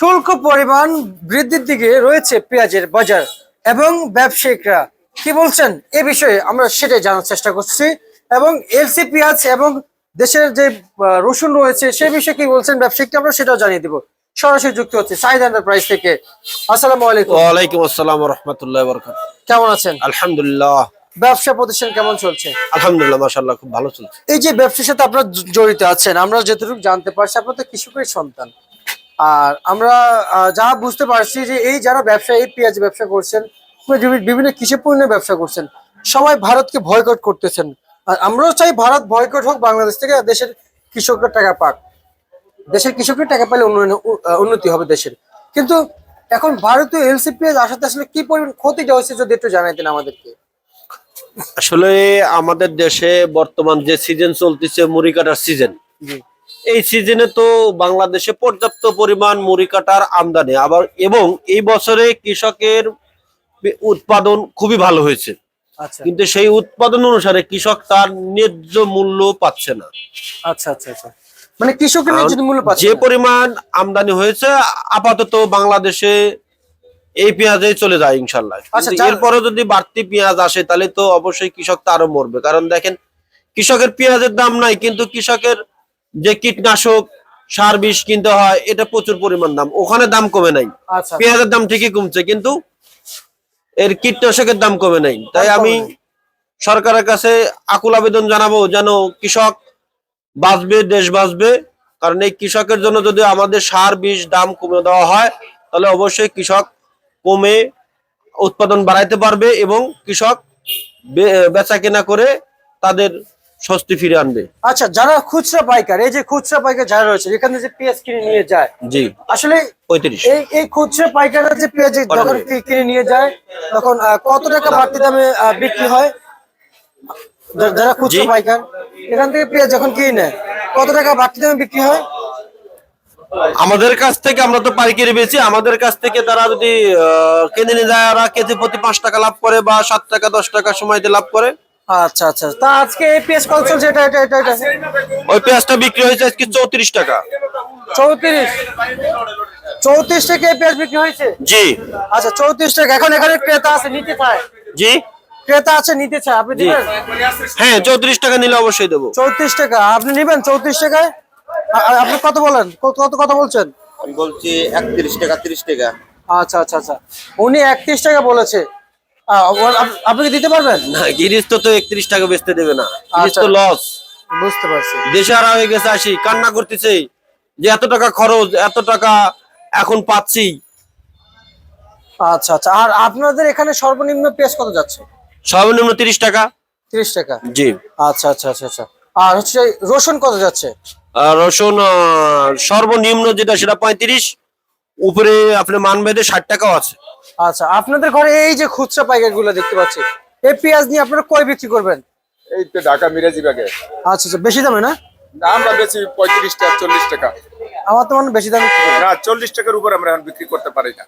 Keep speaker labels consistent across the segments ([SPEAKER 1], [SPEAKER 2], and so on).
[SPEAKER 1] শুল্ক পরিমাণ বৃদ্ধির দিকে রয়েছে পেঁয়াজের বাজার এবং ব্যবসায়িকরা কি বলছেন এ বিষয়ে আমরা সেটাই জানার চেষ্টা করছি এবং এলসি পেঁয়াজ এবং দেশের যে রসুন রয়েছে সে বিষয়ে কি বলছেন ব্যবসায়িকরা আমরা সেটাও জানিয়ে দিব। সরাসরি যুক্ত হচ্ছে সাইদ এন্টারপ্রাইজ থেকে। আসসালামু আলাইকুম।
[SPEAKER 2] ওয়ালাইকুম আসসালাম ওয়া রাহমাতুল্লাহি ওয়া বারাকাতুহু।
[SPEAKER 1] কেমন আছেন?
[SPEAKER 2] আলহামদুলিল্লাহ।
[SPEAKER 1] ব্যবসা প্রতিষ্ঠান কেমন চলছে?
[SPEAKER 2] আলহামদুলিল্লাহ, মাশাআল্লাহ, খুব ভালো চলছে।
[SPEAKER 1] এই যে ব্যবসার সাথে আপনারা জড়িত আছেন, আমরা যতটুকু জানতে পারছি আপনারা তো কৃষকের সন্তান। আর আমরা যা বুঝতে পারছি যে এই যারা ব্যবসা এই পেঁয়াজ ব্যবসা করছেন, বিভিন্ন কৃষি পণ্যের ব্যবসা করছেন, সবাই ভারতকে বয়কট করতেছেন। আর আমরাও চাই ভারত বয়কট হোক, বাংলাদেশ থেকে দেশের কৃষকরা টাকা পাক। দেশের কৃষকরা টাকা পেলে উন্নতি হবে দেশের। কিন্তু এখন ভারতীয় এলসি পেঁয়াজ আসাতে আসলে কি পরিমাণ ক্ষতিটা হয়েছে যদি একটু জানাইতেন আমাদেরকে।
[SPEAKER 2] আসলে আমাদের দেশে বর্তমান যে সিজন চলতেছে মুড়ি কাটার সিজন, এই সিজনে তো বাংলাদেশে পর্যাপ্ত পরিমাণ মুড়ি কাটার আমদানি আবার এবং এই বছরে কৃষকের উৎপাদন খুবই ভালো হয়েছে।
[SPEAKER 1] আচ্ছা
[SPEAKER 2] কিন্তু সেই উৎপাদন অনুসারে কৃষক তার ন্যায্য মূল্য পাচ্ছে না।
[SPEAKER 1] আচ্ছা আচ্ছা আচ্ছা, মানে কৃষকের ন্যায্য মূল্য পাচ্ছে
[SPEAKER 2] যে
[SPEAKER 1] না।
[SPEAKER 2] পরিমাণ আমদানি হয়েছে আপাতত বাংলাদেশে এই পেঁয়াজেই চলে যায় ইনশাল্লাহ।
[SPEAKER 1] আচ্ছা,
[SPEAKER 2] এরপরে যদি বাড়তি পেঁয়াজ আসে তাহলে তো অবশ্যই কৃষক তো আরো মরবে। কারণ দেখেন, কৃষকের পেঁয়াজের দাম নাই কিন্তু কৃষকের যে কীটনাশক সার বিষ কিনতে হয় এটা প্রচুর পরিমাণ দাম, ওখানে দাম কমে নাই।
[SPEAKER 1] আচ্ছা
[SPEAKER 2] পেঁয়াজের দাম ঠিকই কমছে কিন্তু এর কীটনাশকের দাম কমে নাই। তাই আমি সরকারের কাছে আকুল আবেদন জানাবো যেন কৃষক বাঁচবে, দেশ বাঁচবে। কারণ এই কৃষকের জন্য যদি আমাদের সার বিষ দাম কমে দেওয়া হয় তাহলে অবশ্যই কৃষক কমে উৎপাদন বাড়াইতে পারবে এবং কৃষক বেচা কেনা করে তাদের স্বস্তি ফিরে আনবে।
[SPEAKER 1] আচ্ছা, যারা খুচরা পাইকার, এই যে খুচরা পাইকার যারা রয়েছে এখানে যে পেঁয়াজ কিনে নিয়ে যায়,
[SPEAKER 2] জি
[SPEAKER 1] আসলে
[SPEAKER 2] 35
[SPEAKER 1] এই খুচরা পাইকাররা যে পেঁয়াজ যখন কিনে নিয়ে যায় তখন কত টাকা বাড়তি দামে বিক্রি হয়? যারা খুচরা পাইকার এখান থেকে পেঁয়াজ যখন কিনে নেয় কত টাকা বাড়তি দামে বিক্রি হয়?
[SPEAKER 2] আমাদের কাছ থেকে, আমরা তো পাইকারি বেচি, আমাদের কাছ থেকে তারা যদি কিনে নিয়ে যায় ওরা কেজি প্রতি 5 টাকা লাভ করে বা 7 টাকা 10 টাকা সময়তে লাভ করে।
[SPEAKER 1] আচ্ছা আচ্ছা, তা আজকে এই পেঁয়াজ কত চলছে? এটা এটা এটা এটা
[SPEAKER 2] ওই পেঁয়াজটা বিক্রি হয়েছে আজকে 34 টাকা।
[SPEAKER 1] 34 টাকা এই পেঁয়াজ বিক্রি হয়েছে?
[SPEAKER 2] জি।
[SPEAKER 1] আচ্ছা 34 টাকা। এখন এখানে ক্রেতা আছে, নিতে চায়?
[SPEAKER 2] জি,
[SPEAKER 1] ক্রেতা আছে, নিতে চায়, আপনি দিবেন?
[SPEAKER 2] হ্যাঁ, 34 টাকা নিলে অবশ্যই দেবো।
[SPEAKER 1] 34 টাকা আপনি নিবেন? 34 টাকায় আপনি কত বলেন, কত কথা বলছেন?
[SPEAKER 2] আমি বলছি 31 টাকা 30 টাকা।
[SPEAKER 1] আচ্ছা আচ্ছা আচ্ছা, উনি 31 টাকা বলেছে। আপনি কি দিতে পারবেন?
[SPEAKER 2] না, গিরিশ তো 31 টাকা বেচতে দেবে না, গিরিশ তো লস।
[SPEAKER 1] বুঝতে পারছি।
[SPEAKER 2] দেশারা হয়ে গেছে, আসি কান্না করতেছে যে এত টাকা খরচ, এত টাকা এখন পাচ্ছি।
[SPEAKER 1] আচ্ছা আচ্ছা, আর আপনাদের এখানে সর্বনিম্ন পেঁয়াজ কত যাচ্ছে?
[SPEAKER 2] সর্বনিম্ন 30 টাকা।
[SPEAKER 1] 30 টাকা,
[SPEAKER 2] জি।
[SPEAKER 1] আচ্ছা আচ্ছা আচ্ছা আচ্ছা। আর হচ্ছে রসুন কত যাচ্ছে?
[SPEAKER 2] আর রসুন সর্বনিম্ন যেটা সেটা 35, উপরে আপনি মানভেদে 60 টাকাও আছে।
[SPEAKER 1] আচ্ছা, আপনাদের ঘরে এই যে খুচরা পাইকার গুলো দেখতে পাচ্ছি, এই পেঁয়াজ নিয়ে আপনারা কয় বিক্রি করবেন?
[SPEAKER 3] এই তো ঢাকা মিরাজি বাগে।
[SPEAKER 1] আচ্ছা আচ্ছা, বেশি দামে না?
[SPEAKER 3] না, আমরা বেশি 35 টাকা 40 টাকা।
[SPEAKER 1] আমার তো মনে হয় বেশি দামে বিক্রি করবেন।
[SPEAKER 3] না, 40 টাকার উপর আমরা এখন বিক্রি করতে পারি না।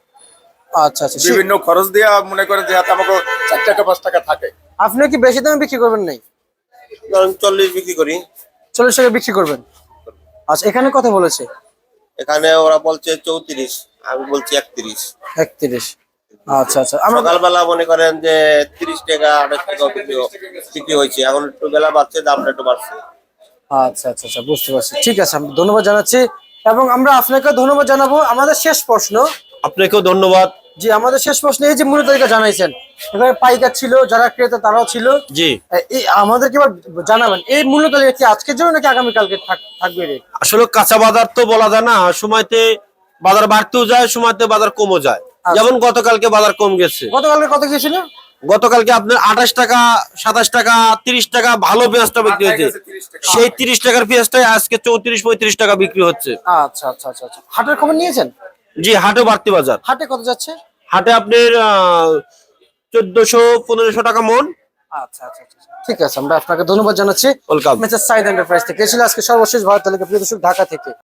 [SPEAKER 1] আচ্ছা আচ্ছা,
[SPEAKER 3] বিভিন্ন খরচ দিয়ে মনে করেন যে হাতে আমাকে 4 টাকা 5 টাকা থাকে।
[SPEAKER 1] আপনি কি বেশি দামে বিক্রি করবেন? নাই,
[SPEAKER 2] 40 বিক্রি করি।
[SPEAKER 1] 40 টাকা বিক্রি করবেন। আচ্ছা, এখানে কত বলেছে?
[SPEAKER 2] এখানে ওরা বলছে 34, আমি বলছি 31।
[SPEAKER 1] 31। আচ্ছা আচ্ছা, আমরা
[SPEAKER 2] সকালবেলা মনে করেন যে 30 টাকা 28 টাকা বিক্রি হয়েছে, এখন একটু বেলা বাড়ছে, দামটা একটু বাড়ছে।
[SPEAKER 1] আচ্ছা আচ্ছা আচ্ছা, বুঝতে পারছি। ঠিক আছে, আমি ধন্যবাদ জানাচ্ছি এবং আমরা আপনাকে ধন্যবাদ জানাবো। আমাদের শেষ প্রশ্ন।
[SPEAKER 2] আপনাকেও ধন্যবাদ।
[SPEAKER 1] জি, আমাদের শেষ প্রশ্ন, এই যে মূল্য তালিকা জানাইছেন, এখানে পাইকার ছিল, যারা ক্রেতা তারাও ছিল।
[SPEAKER 2] জি,
[SPEAKER 1] এই আমাদেরকে এবার জানাবেন এই মূল্য তালিকা কি আজকের জন্য নাকি আগামীকালকে থাকবে?
[SPEAKER 2] আসলে কাঁচা বাজার তো বলা যায় না, সময়তে বাজার বাড়তেও যায়, সময়তে বাজার কমও যায়। যেমন গতকালকে বাজার কম গেছে।
[SPEAKER 1] গতকালকে কত গিয়েছিল?
[SPEAKER 2] গতকালকে আপনার 28 টাকা 27 টাকা 30 টাকা ভালো পেঁয়াজটা বিক্রি হয়েছে, সেই 30 টাকার পেঁয়াজটাই আজকে 34-35 টাকা বিক্রি হচ্ছে।
[SPEAKER 1] আচ্ছা আচ্ছা আচ্ছা আচ্ছা, হাটের খবর নিয়েছেন?
[SPEAKER 2] জি, হাটে বাড়তি বাজার।
[SPEAKER 1] হাটে কত যাচ্ছে?
[SPEAKER 2] হাটে আপনার 1400-1500 টাকা মন।
[SPEAKER 1] আচ্ছা আচ্ছা আচ্ছা, ঠিক আছে, আমরা আপনাকে ধন্যবাদ জানাচ্ছি।
[SPEAKER 2] ওয়েলকাম।
[SPEAKER 1] মিস্টার সাইদ এন্টারপ্রাইজ থেকে ছিল আজকে সর্বশেষ ভারত তালিকা প্রিয় দর্শক, ঢাকা থেকে।